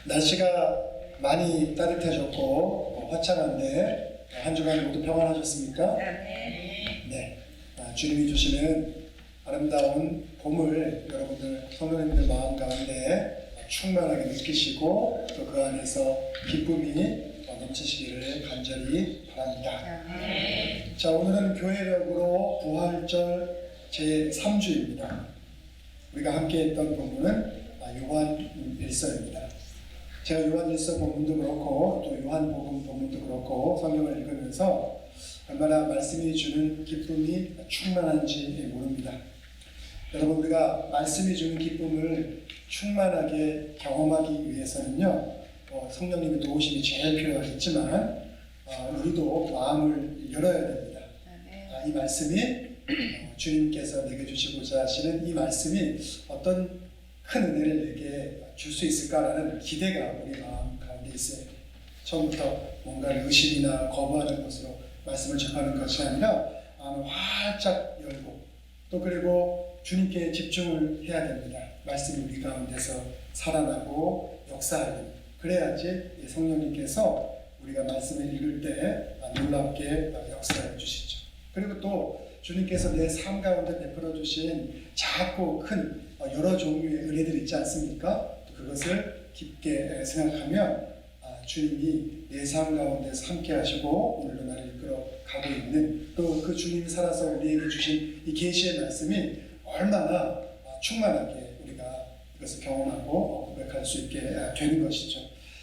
날씨가 많이 따뜻해졌고 화창한데 한 주간 모두 평안하셨습니까? 네. 주님이 주시는 아름다운 봄을 여러분들 성도님들 마음 가운데 충만하게 느끼시고 또 그 안에서 기쁨이 넘치시기를 간절히 바랍니다. 자, 오늘은 교회력으로 부활절 제3주입니다. 우리가 함께 했던 본문은 요한일서입니다. 제가 요한일서 본문도 그렇고 또 요한복음 본문도 그렇고 성경을 읽으면서 얼마나 말씀이 주는 기쁨이 충만한지 모릅니다. 여러분, 우리가 말씀이 주는 기쁨을 충만하게 경험하기 위해서는요, 성령님의 도우심이 제일 필요하겠지만 우리도 마음을 열어야 됩니다. 이 말씀이 주님께서 내게 주시고자 하시는 이 말씀이 어떤 큰 은혜를 내게 줄 수 있을까라는 기대가 우리 마음 가운데 있어요. 처음부터 뭔가 의심이나 거부하는 것으로 말씀을 접하는 것이 아니라 마음을 활짝 열고 또 그리고 주님께 집중을 해야 됩니다. 말씀이 우리 가운데서 살아나고 역사하는, 그래야지 성령님께서 우리가 말씀을 읽을 때 놀랍게 역사해 주시죠. 그리고 또 주님께서 내 삶 가운데 베풀어 주신 작고 큰 여러 종류의 은혜들이 있지 않습니까? 그것을 깊게 생각하면 주님이 내 삶 가운데서 함께 하시고 오늘도 나를 이끌어 가고 있는, 또 그 주님이 살아서 우리에게 주신 이 계시의 말씀이 얼마나 충만하게 우리가 이것을 경험하고 고백할 수 있게 되는 것이죠.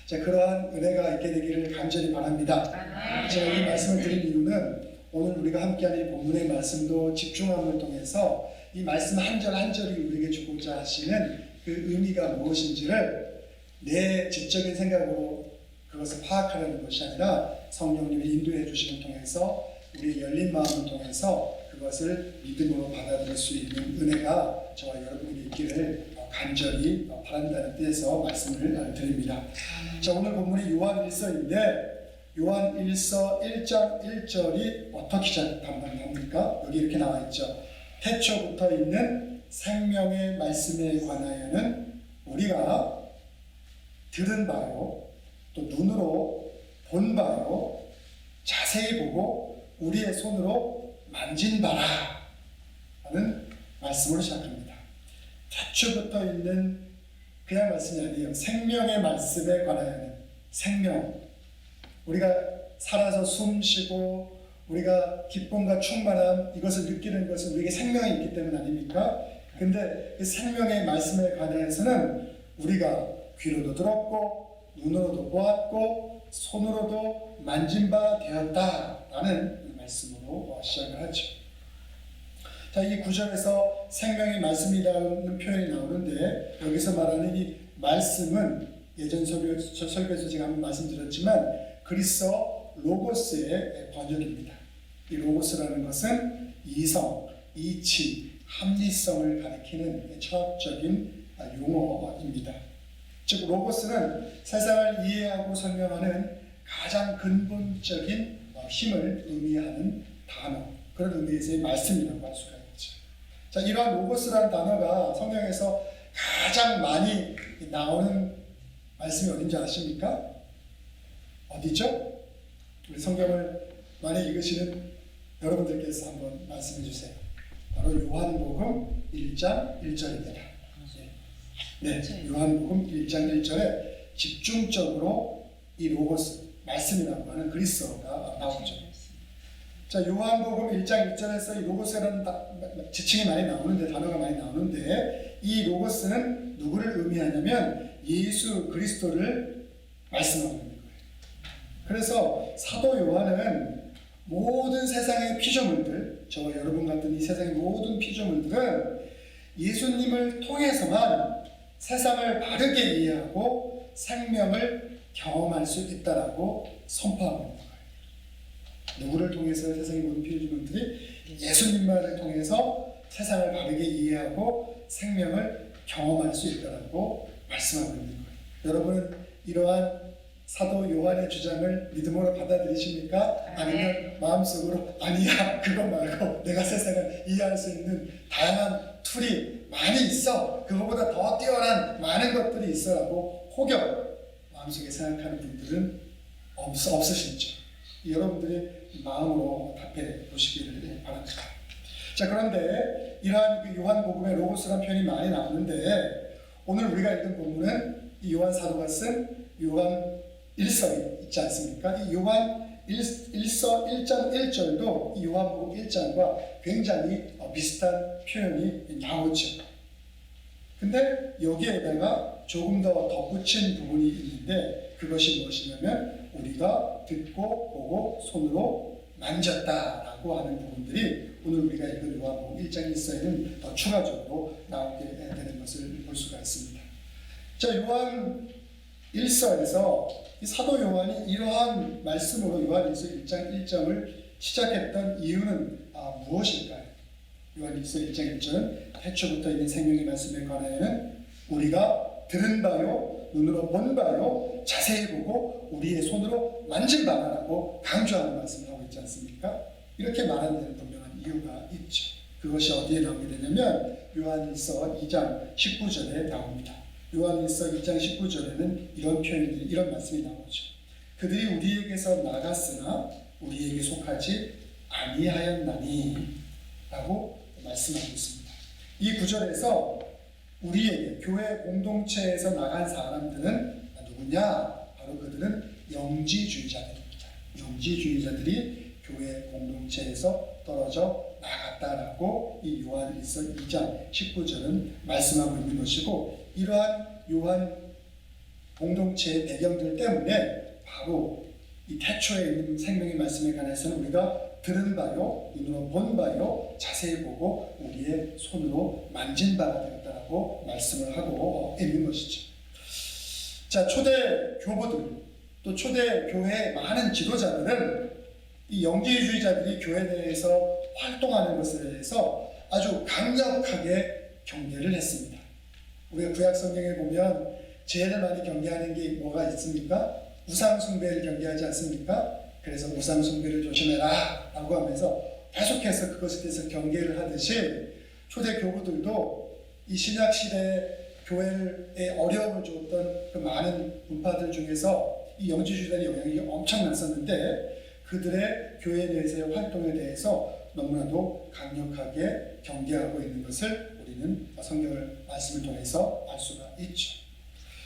자, 그러한 은혜가 있게 되기를 간절히 바랍니다. 제가 이 말씀을 드린 이유는 오늘 우리가 함께하는 이 본문의 말씀도 집중함을 통해서 이 말씀 한 절 한 절이 우리에게 주고자 하시는 그 의미가 무엇인지를 내 지적인 생각으로 그것을 파악하려는 것이 아니라 성령님이 인도해 주심을 통해서 우리의 열린 마음을 통해서 그것을 믿음으로 받아들일 수 있는 은혜가 저와 여러분에게 있기를 간절히 바란다는 뜻에서 말씀을 드립니다. 자, 오늘 본문이 요한일서인데 요한일서 1장 1절이 어떻게 시작합니까? 여기 이렇게 나와 있죠. 태초부터 있는 생명의 말씀에 관하여는 우리가 들은 바요, 또 눈으로 본 바요, 자세히 보고 우리의 손으로 만진 바라 하는 말씀으로 시작합니다. 태초부터 있는 그냥 말씀이 아니에요. 생명의 말씀에 관하여는 생명, 우리가 살아서 숨 쉬고 우리가 기쁨과 충만함, 이것을 느끼는 것은 우리에게 생명이 있기 때문 아닙니까? 근데 그 생명의 말씀에 관해서는 우리가 귀로도 들었고 눈으로도 보았고 손으로도 만진 바 되었다라는 말씀으로 시작을 하죠. 자, 이 구절에서 생명의 말씀이라는 표현이 나오는데 여기서 말하는 이 말씀은 예전 설교에서 제가 한번 말씀드렸지만 그리스어 로고스의 번역입니다. 이 로고스라는 것은 이성, 이치, 합리성을 가리키는 철학적인 용어입니다. 즉 로고스는 세상을 이해하고 설명하는 가장 근본적인 힘을 의미하는 단어, 그런 의미에서의 말씀이라고 할 수가 있죠. 자, 이러한 로고스라는 단어가 성경에서 가장 많이 나오는 말씀이 어딘지 아십니까? 어디죠? 우리 성경을 많이 읽으시는 여러분들께서 한번 말씀해 주세요. 바로 요한복음 1장 1절입니다. 네, 요한복음 1장 1절에 집중적으로 이 로고스, 말씀이라고 하는 그리스어가 나오죠. 자, 요한복음 1장 1절에서 이 로고스라는 지칭이 많이 나오는데, 단어가 많이 나오는데, 이 로고스는 누구를 의미하냐면 예수 그리스도를 말씀하고 있는 거예요. 그래서 사도 요한은 모든 세상의 피조물들, 저와 여러분 같은 이 세상의 모든 피조물들은 예수님을 통해서만 세상을 바르게 이해하고 생명을 경험할 수 있다라고 선포하고 있는 거예요. 누구를 통해서 세상의 모든 피조물들이 예수님만을 통해서 세상을 바르게 이해하고 생명을 경험할 수 있다라고 말씀하고 있는 거예요. 여러분은 이러한 사도 요한의 주장을 믿음으로 받아들이십니까? 아니면 마음속으로 아니야, 그거 말고 내가 세상을 이해할 수 있는 다양한 툴이 많이 있어, 그거보다 더 뛰어난 많은 것들이 있어라고 혹여 마음속에 생각하는 분들은 없으시죠? 여러분들의 마음으로 답해 보시기를 바랍니다. 자, 그런데 이러한 그 요한복음에 로고스라는 표현이 많이 나오는데 오늘 우리가 읽은 본문은 이 요한 사도가 쓴 요한 1서에 있지 않습니까? 이 요한 1서 1장 1절도 이 요한복음 1장과 굉장히 비슷한 표현이 나오죠. 근데 여기에다가 조금 더 덧붙인 부분이 있는데 그것이 무엇이냐면 우리가 듣고 보고 손으로 만졌다라고 하는 부분들이 오늘 우리가 읽은 요한복음 1장 1서에는 더 추가적으로 나오게 되는 것을 볼 수가 있습니다. 자, 요한 1서에서 이 사도 요한이 이러한 말씀으로 요한 1서 1장 1절을 시작했던 이유는 무엇일까요? 요한 1서 1장 1절은 태초부터 있는 생명의 말씀에 관하여는 우리가 들은 바요, 눈으로 본 바요, 자세히 보고 우리의 손으로 만진 바라고 강조하는 말씀을 하고 있지 않습니까? 이렇게 말하는 데는 분명한 이유가 있죠. 그것이 어디에 나오게 되냐면 요한 1서 2장 19절에 나옵니다. 요한 1서 2장 19절에는 이런 표현들이, 이런 말씀이 나오죠. 그들이 우리에게서 나갔으나 우리에게 속하지 아니하였나니 라고 말씀하고 있습니다. 이 구절에서 우리에게 교회 공동체에서 나간 사람들은 누구냐? 바로 그들은 영지주의자들입니다. 영지주의자들이 교회 공동체에서 떨어져 나갔다라고 이 요한 1서 2장 19절은 말씀하고 있는 것이고, 이러한 요한 공동체의 배경들 때문에 바로 이 태초에 있는 생명의 말씀에 관해서는 우리가 들은 바요, 눈으로 본 바요, 자세히 보고 우리의 손으로 만진 바가 되었다라고 말씀을 하고 있는 것이죠. 자, 초대 교부들, 또 초대 교회의 많은 지도자들은 이 영지주의자들이 교회 내에서 활동하는 것에 대해서 아주 강력하게 경계를 했습니다. 우리가 구약 성경에 보면 제일 많이 경계하는 게 뭐가 있습니까? 우상 숭배를 경계하지 않습니까? 그래서 우상 숭배를 조심해라 라고 하면서 계속해서 그것에 대해서 경계를 하듯이 초대 교부들도 이 신약 시대에 교회에 어려움을 줬던 그 많은 분파들 중에서 이 영지주의자의 영향이 엄청났었는데 그들의 교회 내에서의 활동에 대해서 너무나도 강력하게 경계하고 있는 것을 우리는 성경을 말씀을 통해서 알 수가 있죠.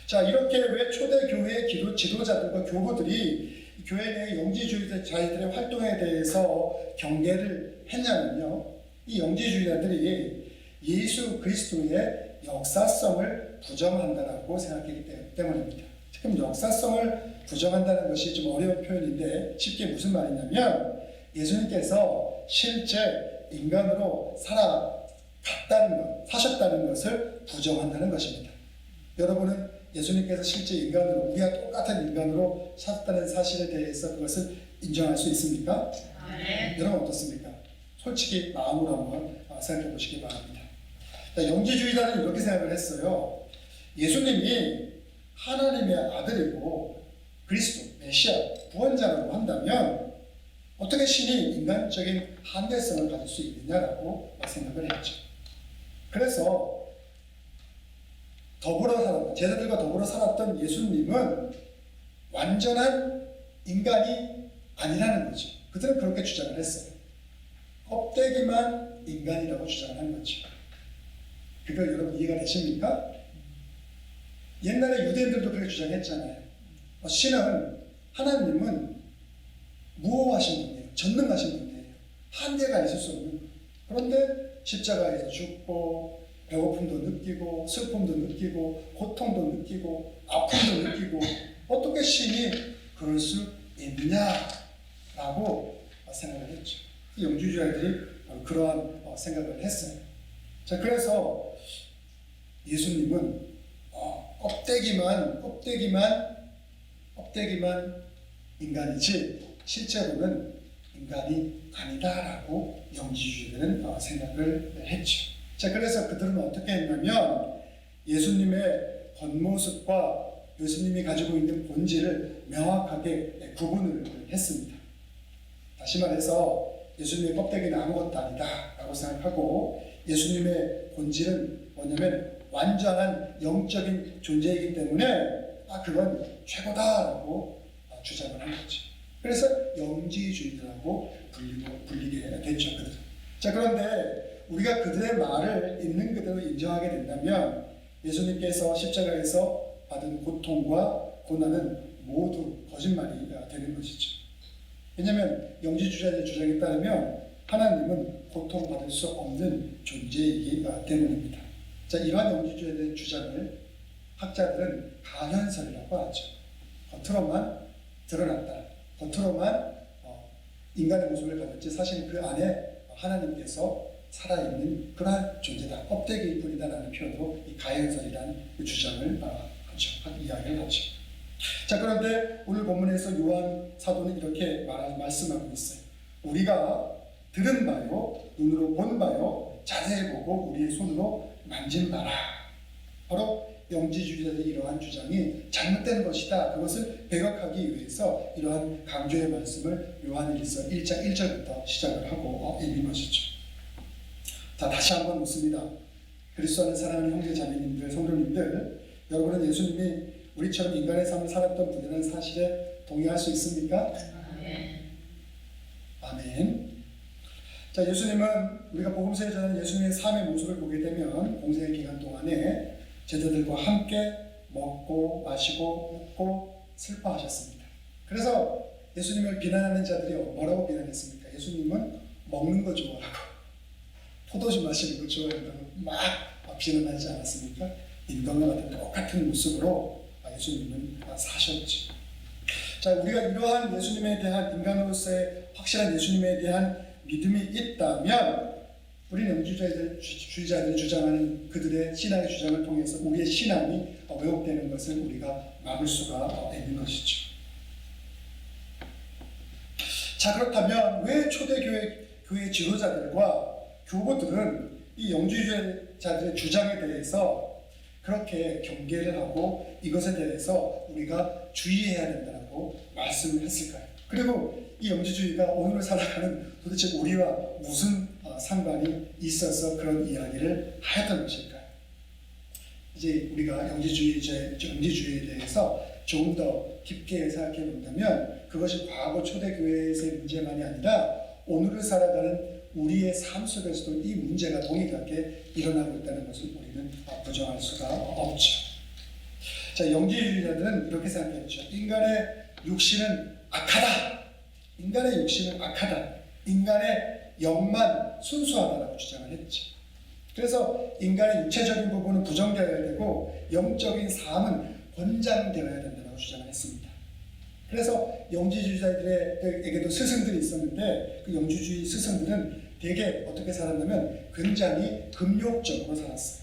자, 이렇게 왜 초대 교회의 지도자들과 교부들이 교회 내 영지주의자들의 활동에 대해서 경계를 했냐면요, 이 영지주의자들이 예수 그리스도의 역사성을 부정한다라고 생각했기 때문입니다. 지금 역사성을 부정한다는 것이 좀 어려운 표현인데 쉽게 무슨 말이냐면 예수님께서 실제 인간으로 사셨다는 것을 부정한다는 것입니다. 여러분은 예수님께서 실제 인간으로, 우리와 똑같은 인간으로 사셨다는 사실에 대해서 그것을 인정할 수 있습니까? 네. 여러분 어떻습니까? 솔직히 마음으로 한번 생각해 보시기 바랍니다. 영지주의자는 이렇게 생각을 했어요. 예수님이 하나님의 아들이고 그리스도, 메시아, 구원자라고 한다면 어떻게 신이 인간적인 한계성을 가질 수 있느냐라고 생각을 했죠. 그래서 제자들과 더불어 살았던 예수님은 완전한 인간이 아니라는 거죠. 그들은 그렇게 주장을 했어요. 껍데기만 인간이라고 주장을 한 거죠. 그거 여러분 이해가 되십니까? 옛날에 유대인들도 그렇게 주장했잖아요. 신은, 하나님은 무호하신 분이에요. 전능하신 분이에요. 한계가 있을 수 없는. 그런데 십자가에서 죽고 배고픔도 느끼고 슬픔도 느끼고 고통도 느끼고 아픔도 느끼고 어떻게 신이 그럴 수 있느냐라고 생각을 했죠. 영주주의자들이 그러한 생각을 했어요. 자, 그래서 예수님은 껍데기만 인간이지 실제로는 인간이 아니다라고 영지주의자들은 생각을 했죠. 자, 그래서 그들은 어떻게 했냐면 예수님의 겉모습과 예수님이 가지고 있는 본질을 명확하게 구분을 했습니다. 다시 말해서 예수님의 껍데기는 아무것도 아니다 라고 생각하고 예수님의 본질은 뭐냐면 완전한 영적인 존재이기 때문에 그건 최고다라고 주장을 한 거죠. 그래서 영지주의자라고 불리게 됐죠. 자, 그런데 우리가 그들의 말을 있는 그대로 인정하게 된다면 예수님께서 십자가에서 받은 고통과 고난은 모두 거짓말이 되는 것이죠. 왜냐하면 영지주의자의 주장에 따르면 하나님은 고통받을 수 없는 존재이기 때문입니다. 자, 이러한 영지주의자의 주장을 학자들은 가현설이라고 하죠. 겉으로만 드러났다. 겉으로만 인간의 모습을 가졌지 사실 그 안에 하나님께서 살아있는 그러한 존재다. 껍데기일 뿐이다라는 표현으로 이 가현설이라는 그 주장을 이야기를 하죠. 자, 그런데 오늘 본문에서 요한 사도는 이렇게 말씀하고 있어요. 우리가 들은 바요, 눈으로 본 바요, 자세히 보고 우리의 손으로 만진 바라. 바로 영지주의자들의 이러한 주장이 잘못된 것이다. 그것을 배격하기 위해서 이러한 강조의 말씀을 요한일서 1장 1절부터 시작을 하고 있는 것이죠. 자, 다시 한번 묻습니다. 그리스도 안에 사랑하는 형제 자매님들, 성도님들, 여러분은 예수님이 우리처럼 인간의 삶을 살았던 분이라는 사실에 동의할 수 있습니까? 아멘. 아멘. 자, 예수님은 우리가 복음서에 전하는 예수님의 삶의 모습을 보게 되면 공생의 기간 동안에 제자들과 함께 먹고 마시고 웃고 슬퍼하셨습니다. 그래서 예수님을 비난하는 자들이 뭐라고 비난했습니까? 예수님은 먹는 거 좋아하고 포도주 마시는 거 좋아한다고 막 비난하지 않았습니까? 인간과 같은 똑같은 모습으로 예수님은 사셨죠. 자, 우리가 이러한 예수님에 대한 인간으로서의 확실한 예수님에 대한 믿음이 있다면 우리는 영지주의자들이 주장하는 그들의 신앙의 주장을 통해서 우리의 신앙이 왜곡되는 것을 우리가 막을 수가 있는 것이죠. 자, 그렇다면 왜 초대교회 지도자들과 교부들은 이 영지주의자들의 주장에 대해서 그렇게 경계를 하고 이것에 대해서 우리가 주의해야 된다고 말씀을 했을까요? 그리고 이 영지주의가 오늘을 살아가는 도대체 우리와 무슨 상관이 있어서 그런 이야기를 하였던 것일까요? 이제 우리가 영지주의에 대해서 조금 더 깊게 생각해 본다면 그것이 과거 초대교회에서의 문제만이 아니라 오늘을 살아가는 우리의 삶 속에서도 이 문제가 동일하게 일어나고 있다는 것을 우리는 부정할 수가 없죠. 자, 영지주의자들은 이렇게 생각했죠. 인간의 육신은 악하다. 인간의 육신은 악하다. 인간의 영만 순수하다라고 주장을 했죠. 그래서 인간의 육체적인 부분은 부정되어야 되고 영적인 삶은 권장되어야 된다고 주장을 했습니다. 그래서 영지주의자들에게도 스승들이 있었는데 그 영지주의 스승들은 되게 어떻게 살았냐면 굉장히 금욕적으로 살았어요.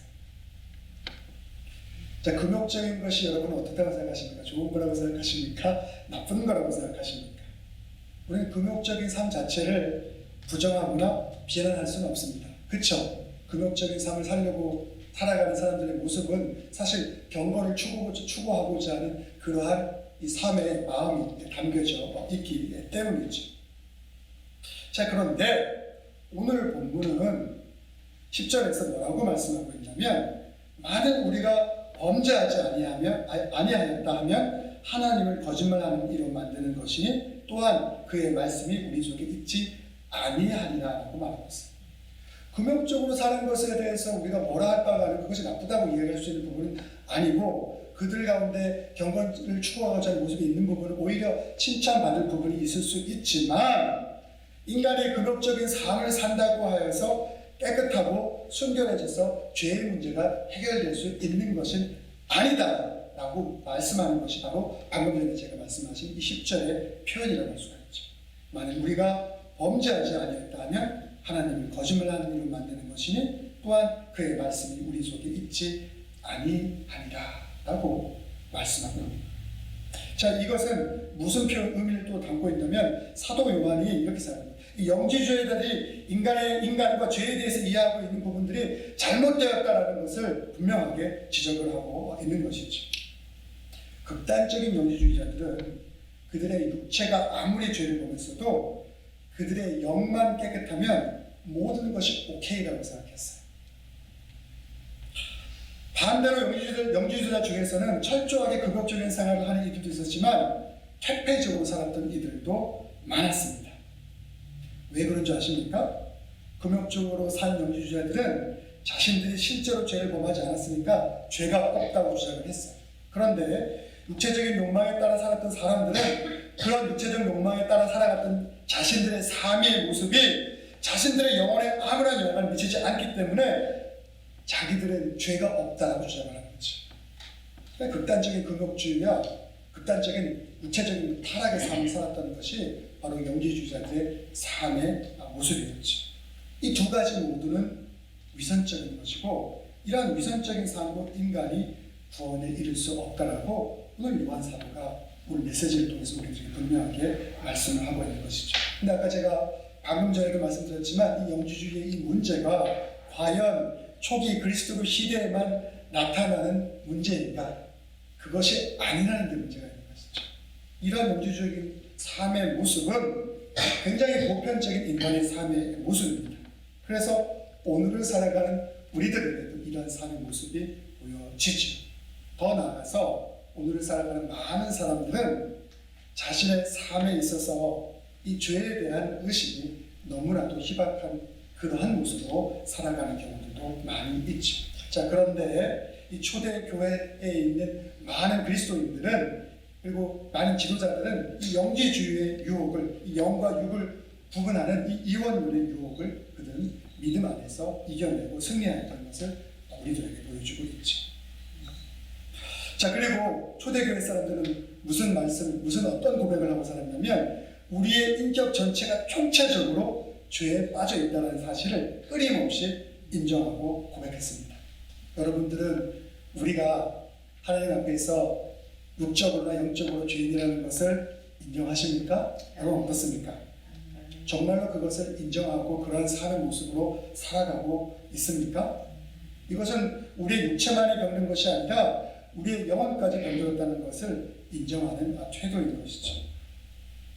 자, 금욕적인 것이 여러분은 어떻다고 생각하십니까? 좋은 거라고 생각하십니까? 나쁜 거라고 생각하십니까? 우리는 금욕적인 삶 자체를 부정하거나 비난할 수는 없습니다. 그렇죠? 금욕적인 삶을 살아가는 사람들의 모습은 사실 경건을 추구하고자 하는 그러한 이 삶의 마음이 담겨져 있기 때문이죠. 자, 그런데 오늘 본문은 10절에서 뭐라고 말씀하고 있냐면 만약 우리가 범죄하지 아니하였다 하면 하나님을 거짓말하는 이로 만드는 것이니 또한 그의 말씀이 우리 속에 있지 아니하리라고 말하고 있습니다. 금욕적으로 사는 것에 대해서 우리가 뭐라 할 바가 아니고 그것이 나쁘다고 이야기할 수 있는 부분은 아니고 그들 가운데 경건을 추구하고자 하는 모습이 있는 부분은 오히려 칭찬받을 부분이 있을 수 있지만 인간의 금욕적인 삶을 산다고 하여서 깨끗하고 순결해져서 죄의 문제가 해결될 수 있는 것은 아니다라고 말씀하는 것이 바로 방금 전에 제가 말씀하신 이 10절의 표현이라고 할 수가 있죠. 만약 우리가 범죄하지 아니했다 하면 하나님을 거짓말하는 일로 만드는 것이니 또한 그의 말씀이 우리 속에 있지 아니하리라 라고 말씀하고 있습니다. 자, 이것은 무슨 의미를 또 담고 있냐면 사도 요한이 이렇게 생각합니다. 이 영지주의자들이 인간과 죄에 대해서 이해하고 있는 부분들이 잘못되었다라는 것을 분명하게 지적을 하고 있는 것이죠. 극단적인 영지주의자들은 그들의 육체가 아무리 죄를 범했어도 그들의 영만 깨끗하면 모든 것이 오케이라고 생각했어요. 반대로 영지주의자 중에서는 철저하게 극욕적인 생활을 하는 이들도 있었지만 퇴폐적으로 살았던 이들도 많았습니다. 왜 그런 줄 아십니까? 금욕적으로 산 영지주의자들은 자신들이 실제로 죄를 범하지 않았으니까 죄가 없다고 주장을 했어요. 그런데 육체적인 욕망에 따라 살았던 사람들은 그런 육체적 욕망에 따라 살아갔던 자신들의 삶의 모습이 자신들의 영혼에 아무런 영향을 미치지 않기 때문에 자기들은 죄가 없다고 주장을 하는 거죠. 그러니까 극단적인 금욕주의와 극단적인 육체적인 타락의 삶을 살았다는 것이 바로 영지주의자들의 삶의 모습이었죠. 이 두 가지 모두는 위선적인 것이고 이러한 위선적인 삶으로 인간이 구원에 이를 수 없다라고 오늘 요한 사도가 오늘 메시지를 통해서 우리들에게 분명하게 말씀을 하고 있는 것이죠. 근데 아까 제가 방금 전에도 말씀드렸지만 이 영지주의의 이 문제가 과연 초기 그리스도 시대에만 나타나는 문제인가? 그것이 아니라는 게 문제가 있는 것이죠. 이런 영지주의적인 삶의 모습은 굉장히 보편적인 인간의 삶의 모습입니다. 그래서 오늘을 살아가는 우리들에게도 이런 삶의 모습이 보여지죠. 더 나아가서 오늘을 살아가는 많은 사람들은 자신의 삶에 있어서 이 죄에 대한 의식이 너무나도 희박한 그러한 모습으로 살아가는 경우들도 많이 있죠. 자, 그런데 이 초대교회에 있는 많은 그리스도인들은 그리고 많은 지도자들은 이 영지주의의 유혹을, 이 영과 육을 구분하는 이 이원론의 유혹을 그들은 믿음 안에서 이겨내고 승리했던 것을 우리들에게 보여주고 있죠. 자, 그리고 초대교회 사람들은 무슨 어떤 고백을 하고 살았냐면 우리의 인격 전체가 총체적으로 죄에 빠져 있다는 사실을 끊임없이 인정하고 고백했습니다. 여러분들은 우리가 하나님 앞에서 육적으로나 영적으로 죄인이라는 것을 인정하십니까? 여러분 어떻습니까? 정말로 그것을 인정하고 그런 삶의 모습으로 살아가고 있습니까? 이것은 우리의 육체만이 병든 것이 아니라 우리의 영혼까지 병들었다는 것을 인정하는 태도인 것이죠.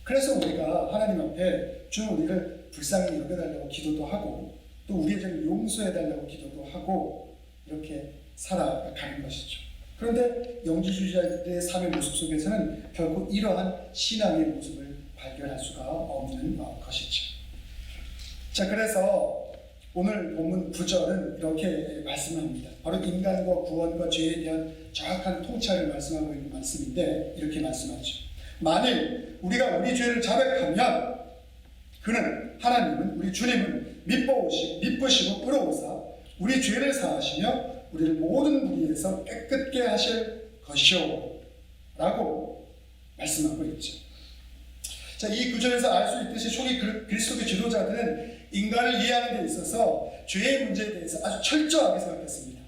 그래서 우리가 하나님 앞에 주는 우리를 불쌍히 여겨달라고 기도도 하고 또 우리의 죄를 용서해달라고 기도도 하고 이렇게 살아가는 것이죠. 그런데 영지주의자들의 삶의 모습 속에서는 결국 이러한 신앙의 모습을 발견할 수가 없는 것이죠. 자, 그래서 오늘 본문 9절은 이렇게 말씀합니다. 바로 인간과 구원과 죄에 대한 정확한 통찰을 말씀하고 있는 말씀인데 이렇게 말씀하죠. 만일 우리가 우리 죄를 자백하면 그는 하나님은 우리 주님은 미쁘시고 의로우사 우리 죄를 사하시며 우리를 모든 무리에서 깨끗게 하실 것이오 라고 말씀하고 있죠. 자, 이 구절에서 알 수 있듯이 초기 그리스도의 지도자들은 인간을 이해하는 데 있어서 죄의 문제에 대해서 아주 철저하게 생각했습니다.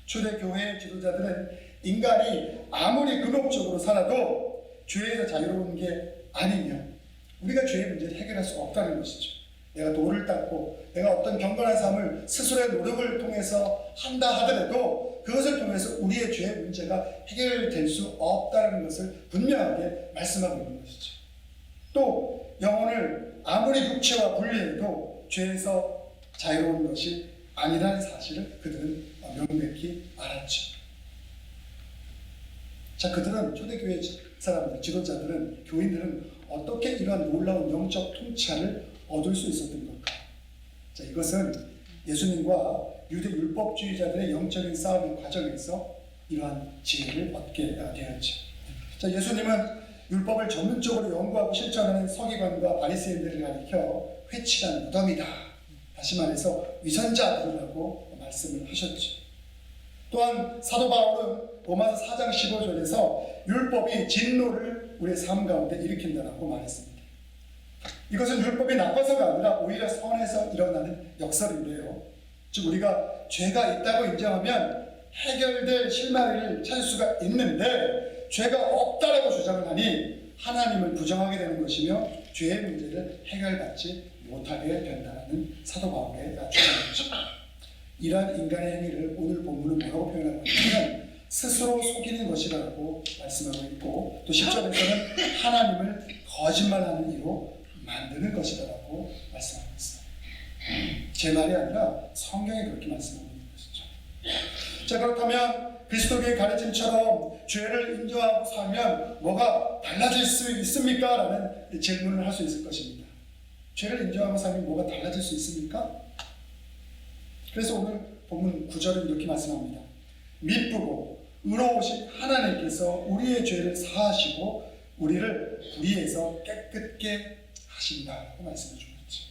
초대교회의 지도자들은 인간이 아무리 근업적으로 살아도 죄에서 자유로운 게 아니면 우리가 죄의 문제를 해결할 수 없다는 것이죠. 내가 돌을 닦고 내가 어떤 경건한 삶을 스스로의 노력을 통해서 한다 하더라도 그것을 통해서 우리의 죄의 문제가 해결될 수 없다는 것을 분명하게 말씀하고 있는 것이죠. 또 영혼을 아무리 육체와 분리해도 죄에서 자유로운 것이 아니라는 사실을 그들은 명백히 알았죠. 자, 그들은 초대교회 사람들, 지도자들은, 교인들은 어떻게 이러한 놀라운 영적 통찰을 얻을 수 있었던 걸까? 자, 이것은 예수님과 유대 율법주의자들의 영적인 싸움의 과정에서 이러한 지혜를 얻게 되었죠. 자, 예수님은 율법을 전문적으로 연구하고 실천하는 서기관과 바리새인들을 가리켜 회칠한 무덤이다. 다시 말해서 위선자들이라고 말씀을 하셨죠. 또한 사도 바울은 로마서 4장 15절에서 율법이 진노를 우리의 삶 가운데 일으킨다라고 말했습니다. 이것은 율법이 나빠서가 아니라 오히려 선에서 일어나는 역설인데요. 즉 우리가 죄가 있다고 인정하면 해결될 실마리를 찾을 수가 있는데 죄가 없다라고 주장을 하니 하나님을 부정하게 되는 것이며 죄의 문제를 해결받지 못하게 된다는 사도 바울의 주장이죠. 이러한 인간의 행위를 오늘 본문은 뭐라고 표현하고 있냐면 스스로 속이는 것이라고 말씀하고 있고 또 10절에서는 하나님을 거짓말하는 이로 만드는 것이라고 말씀하고 있어요. 제 말이 아니라 성경이 그렇게 말씀하고 있는 것이죠. 자, 그렇다면 그리스도의 가르침처럼 죄를 인정하고 살면 뭐가 달라질 수 있습니까? 라는 질문을 할 수 있을 것입니다. 죄를 인정하고 살면 뭐가 달라질 수 있습니까? 그래서 오늘 본문 9절은 이렇게 말씀합니다. 미쁘고 의로우신 하나님께서 우리의 죄를 사하시고 우리를 불의에서 깨끗게 하신다고 말씀해 주고 있죠.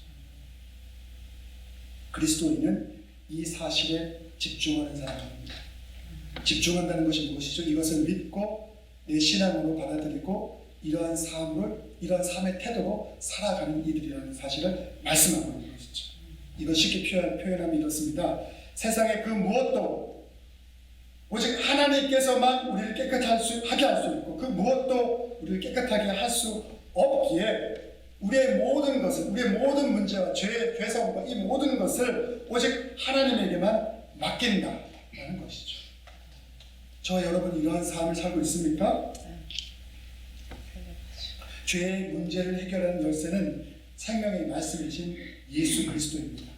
그리스도인은 이 사실에 집중하는 사람입니다. 집중한다는 것이 무엇이죠? 이것을 믿고 내 신앙으로 받아들이고 이러한 삶의 태도로 살아가는 이들이라는 사실을 말씀하고 있는 것이죠. 이거 쉽게 표현하면 이렇습니다. 세상의 그 무엇도 오직 하나님께서만 우리를 깨끗하게 할 수 있고 그 무엇도 우리를 깨끗하게 할 수 없기에 우리의 모든 것을, 우리의 모든 문제와 죄성과 이 모든 것을 오직 하나님에게만 맡긴다라는 것이죠. 저와 여러분 이러한 삶을 살고 있습니까? 죄의 문제를 해결하는 열쇠는 생명의 말씀이신 예수 그리스도입니다.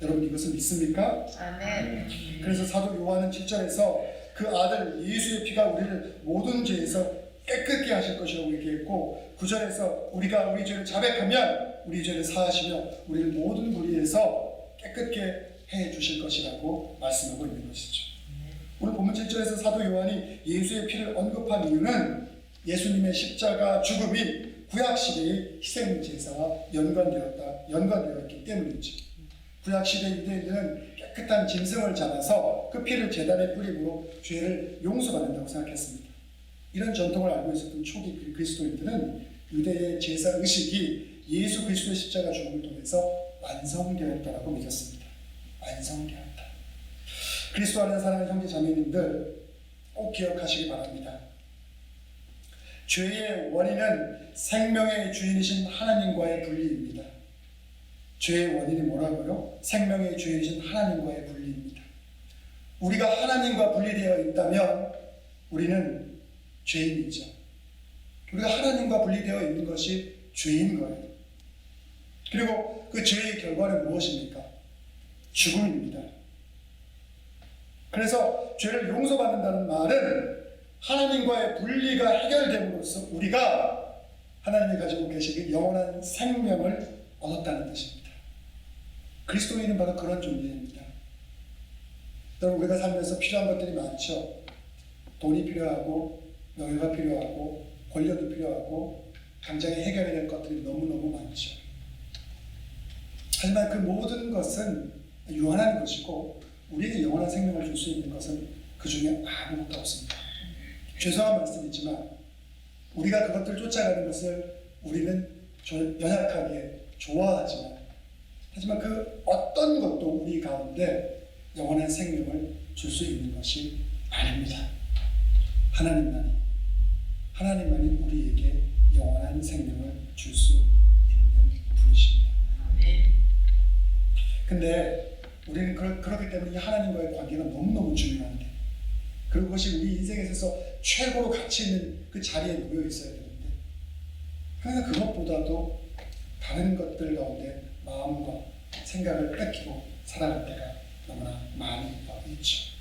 여러분 이것을 믿습니까? 아멘. 그래서 사도 요한은 7절에서 그 아들 예수의 피가 우리를 모든 죄에서 깨끗게 하실 것이라고 얘기했고 9절에서 우리가 우리 죄를 자백하면 우리 죄를 사하시며 우리를 모든 불의에서 깨끗게 해 주실 것이라고 말씀하고 있는 것이죠. 오늘 본문 7절에서 사도 요한이 예수의 피를 언급한 이유는 예수님의 십자가 죽음이 구약시대의 희생제사와 연관되었기 때문이죠. 구약시대 유대인들은 깨끗한 짐승을 잡아서 그 피를 제단에 뿌림으로 죄를 용서받는다고 생각했습니다. 이런 전통을 알고 있었던 초기 그리스도인들은 유대의 제사 의식이 예수 그리스도의 십자가 죽음을 통해서 완성되었다고 믿었습니다. 완성되었다. 그리스도 안에 사랑하는 형제 자매님들 꼭 기억하시기 바랍니다. 죄의 원인은 생명의 주인이신 하나님과의 분리입니다. 죄의 원인이 뭐라고요? 생명의 주인이신 하나님과의 분리입니다. 우리가 하나님과 분리되어 있다면 우리는 죄인이죠. 우리가 하나님과 분리되어 있는 것이 죄인 거예요. 그리고 그 죄의 결과는 무엇입니까? 죽음입니다. 그래서 죄를 용서받는다는 말은 하나님과의 분리가 해결됨으로써 우리가 하나님이 가지고 계시는 영원한 생명을 얻었다는 뜻입니다. 그리스도인은 바로 그런 존재입니다. 여러분 우리가 살면서 필요한 것들이 많죠. 돈이 필요하고 명예가 필요하고 권력이 필요하고 당장에 해결해야 될 것들이 너무너무 많죠. 하지만 그 모든 것은 유한한 것이고 우리에게 영원한 생명을 줄 수 있는 것은 그 중에 아무것도 없습니다. 죄송한 말씀이지만 우리가 그것들을 쫓아가는 것을 우리는 연약하게 좋아하지만 하지만 그 어떤 것도 우리 가운데 영원한 생명을 줄 수 있는 것이 아닙니다. 하나님만이 우리에게 영원한 생명을 줄 수 있는 분이십니다. 근데 우리는 그렇기 때문에 하나님과의 관계가 너무너무 중요한데 그리고 그것이 우리 인생에 있어서 최고로 가치 있는 그 자리에 놓여 있어야 되는데 항상 그것보다도 다른 것들 가운데 마음과 생각을 뺏기고 살아갈 때가 너무나 많이 있죠.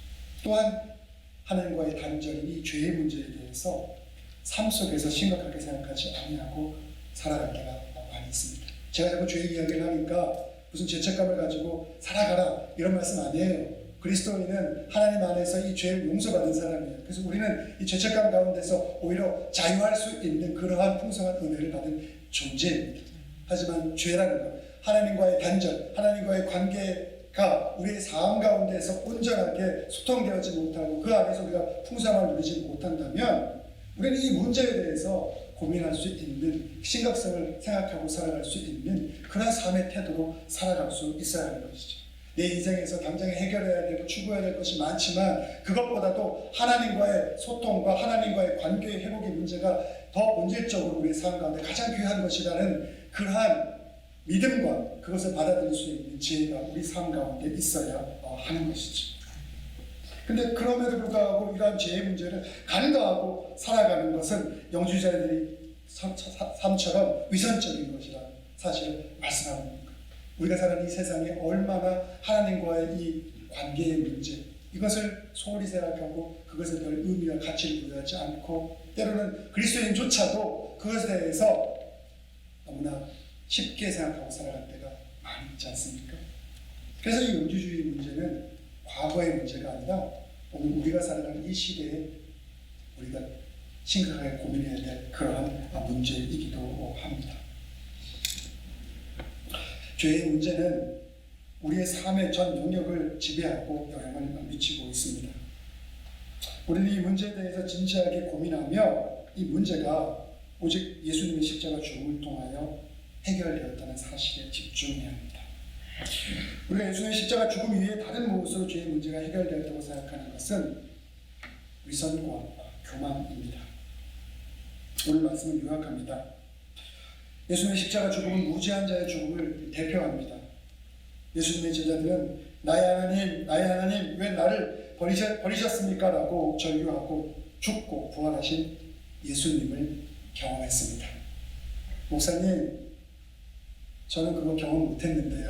또한 하나님과의 단절인 이 죄의 문제에 대해서 삶 속에서 심각하게 생각하지 아니하고 살아갈 때가 많이 있습니다. 제가 자꾸 죄 이야기를 하니까 무슨 죄책감을 가지고 살아가라 이런 말씀 아니에요. 그리스도인은 하나님 안에서 이 죄를 용서받은 사람이에요. 그래서 우리는 이 죄책감 가운데서 오히려 자유할 수 있는 그러한 풍성한 은혜를 받은 존재입니다. 하지만 죄라는 것, 하나님과의 단절, 하나님과의 관계가 우리의 삶 가운데서 온전하게 소통되어지 못하고 그 안에서 우리가 풍성함을 누리지 못한다면 우리는 이 문제에 대해서 고민할 수 있는 심각성을 생각하고 살아갈 수 있는 그런 삶의 태도로 살아갈 수 있어야 하는 것이죠. 내 인생에서 당장에 해결해야 되고 추구해야 될 것이 많지만 그것보다도 하나님과의 소통과 하나님과의 관계의 회복의 문제가 더 본질적으로 우리의 삶 가운데 가장 귀한 것이라는 그러한 믿음과 그것을 받아들일 수 있는 지혜가 우리 삶 가운데 있어야 하는 것이죠. 근데 그럼에도 불구하고 이러한 죄의 문제를 간과하고 살아가는 것은 영주자들이 삶처럼 위선적인 것이라는 사실을 말씀하는 겁니다. 우리가 사는 이 세상에 얼마나 하나님과의 이 관계의 문제, 이것을 소홀히 생각하고 그것에 별 의미와 가치를 부여하지 않고 때로는 그리스도인조차도 그것에 대해서 너무나 쉽게 생각하고 살아갈 때가 많이 있지 않습니까? 그래서 이 영주주의 문제는 과거의 문제가 아니라 오늘 우리가 살아가는 이 시대에 우리가 심각하게 고민해야 될 그러한 문제이기도 합니다. 죄의 문제는 우리의 삶의 전 영역을 지배하고 영향을 미치고 있습니다. 우리는 이 문제에 대해서 진지하게 고민하며 이 문제가 오직 예수님의 십자가 죽음을 통하여 해결되었다는 사실에 집중해야 합니다. 우리가 예수님의 십자가 죽음 이외에 다른 무엇으로 죄의 문제가 해결되었다고 생각하는 것은 위선과 교만입니다. 오늘 말씀은 요약합니다. 예수님의 십자가 죽음은 무지한 자의 죽음을 대표합니다. 예수님의 제자들은 나의 하나님 왜 나를 버리셨습니까? 라고 절규하고 죽고 부활하신 예수님을 경험했습니다. 목사님, 저는 그거 경험 못했는데요.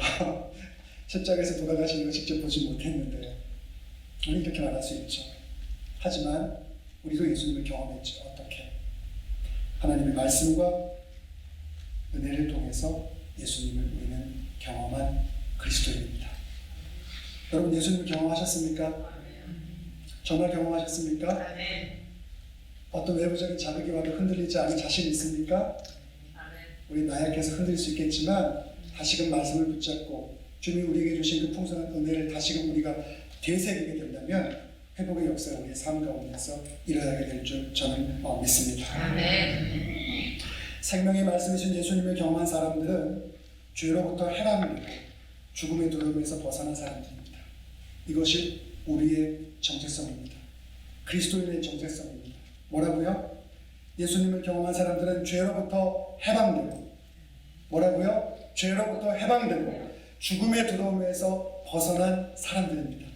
십자가에서 돌아가시는 거 직접 보지 못했는데요. 우리 이렇게 말할 수 있죠. 하지만 우리도 예수님을 경험했죠. 어떻게? 하나님의 말씀과 은혜를 통해서 예수님을 우리는 경험한 그리스도인입니다. 여러분 예수님을 경험하셨습니까? 정말 경험하셨습니까? 어떤 외부적인 자극이 와도 흔들리지 않은 자신이 있습니까? 우리 나약해서 흔들릴 수 있겠지만 다시금 말씀을 붙잡고 주님이 우리에게 주신 그 풍성한 은혜를 다시금 우리가 되새기게 된다면 회복의 역사가 우리의 삶 가운데서 일어나게 될 줄 저는 믿습니다. 아멘. 생명의 말씀이신 예수님을 경험한 사람들은 죄로부터 해방되고 죽음의 두려움에서 벗어난 사람들입니다. 이것이 우리의 정체성입니다. 그리스도인의 정체성입니다. 뭐라고요? 예수님을 경험한 사람들은 죄로부터 해방되고 뭐라고요? 죄로부터 해방되고 죽음의 두려움에서 벗어난 사람들입니다.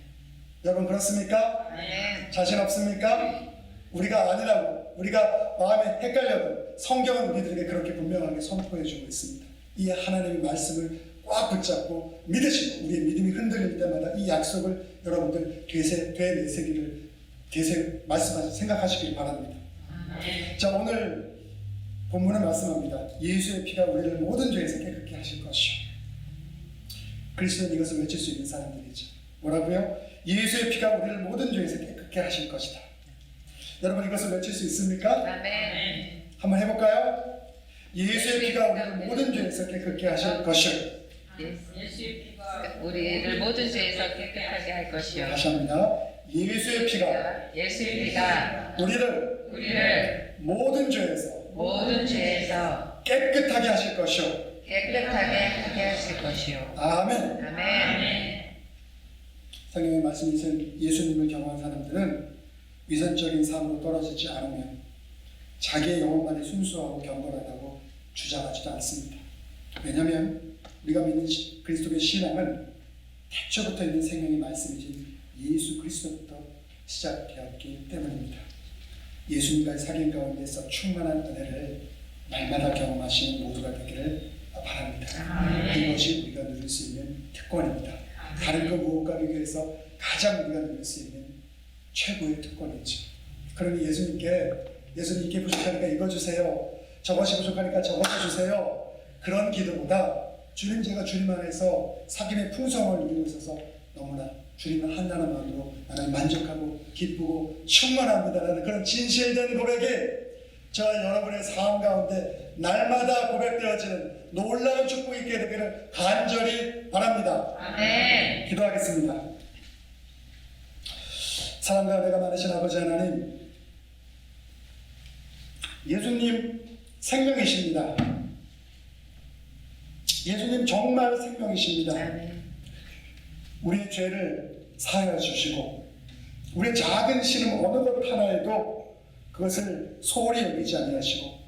여러분 그렇습니까? 네. 자신 없습니까? 우리가 아니라고 우리가 마음에 헷갈려도 성경은 우리들에게 그렇게 분명하게 선포해주고 있습니다. 이 하나님의 말씀을 꽉 붙잡고 믿으시고 우리의 믿음이 흔들릴 때마다 이 약속을 여러분들 되새기를 말씀하시 생각하시길 바랍니다. 자, 오늘 본문은 말씀합니다. 예수의 피가 우리를 모든 죄에서 깨끗게 하실 것이요. 그리스도는 이것을 외칠 수 있는 사람들이죠. 뭐라고요? 예수의 피가 우리를 모든 죄에서 깨끗게 하실 것이다. 여러분 이것을 외칠 수 있습니까? 아멘. 한번 해볼까요? 예수의 피가 우리를 모든 죄에서 깨끗게 하실 것이요. 예수의 피가 우리를 모든 죄에서 깨끗하게 할 것이요. 다시 합니다. 예수의 피가 우리를 모든 죄에서 깨끗하게 하실 것이요. 아멘. 아멘. 성경의 말씀이신 예수님을 경험한 사람들은 위선적인 삶으로 떨어지지 않으면 자기의 영혼만이 순수하고 경건하다고 주장하지도 않습니다. 왜냐하면 우리가 믿는 그리스도의 신앙은 태초부터 있는 생명의 말씀이신 예수 그리스도부터 시작되었기 때문입니다. 예수님과의 사귐 가운데서 충만한 은혜를 날마다 경험하시는 모두가 되기를 바랍니다. 이것이 우리가 누릴 수 있는 특권입니다. 다른 그 무엇과 비교해서 가장 우리가 누릴 수 있는 최고의 특권이죠. 그러니 예수님께 부족하니까 이거 주세요. 저것이 부족하니까 저것을 주세요. 그런 기도보다 주님 제가 주님 안에서 사귐의 풍성을 누리고 있어서 너무나 주님을 한다는 마음으로 나는 만족하고 기쁘고 충만합니다라는 그런 진실된 고백이 저와 여러분의 삶 가운데 날마다 고백되어지는 놀라운 축복이 있게 되기를 간절히 바랍니다. 아멘. 기도하겠습니다. 사랑과 은혜가 많으신 아버지 하나님, 예수님 생명이십니다. 예수님 정말 생명이십니다. 아멘. 우리의 죄를 사하여 주시고 우리의 작은 신음 어느 것 하나에도 그것을 소홀히 여기지 아니하시고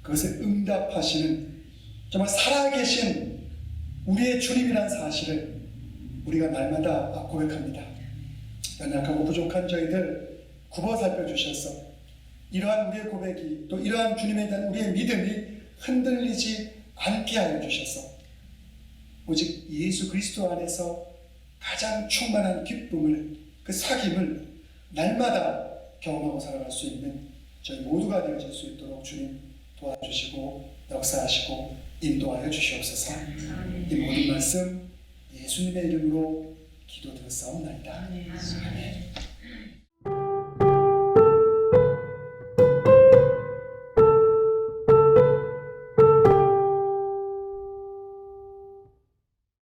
그것을 응답하시는 정말 살아계신 우리의 주님이라는 사실을 우리가 날마다 고백합니다. 연약하고 부족한 저희들 굽어 살펴주셔서 이러한 우리의 고백이 또 이러한 주님에 대한 우리의 믿음이 흔들리지 않게 하여 주셔서 오직 예수 그리스도 안에서 가장 충만한 기쁨을 그 사귐을 날마다 경험하고 살아갈 수 있는 저희 모두가 되어질 수 있도록 주님 도와주시고 역사하시고 인도하여 주시옵소서. 이 모든 말씀 예수님의 이름으로 기도드렸사옵나이다.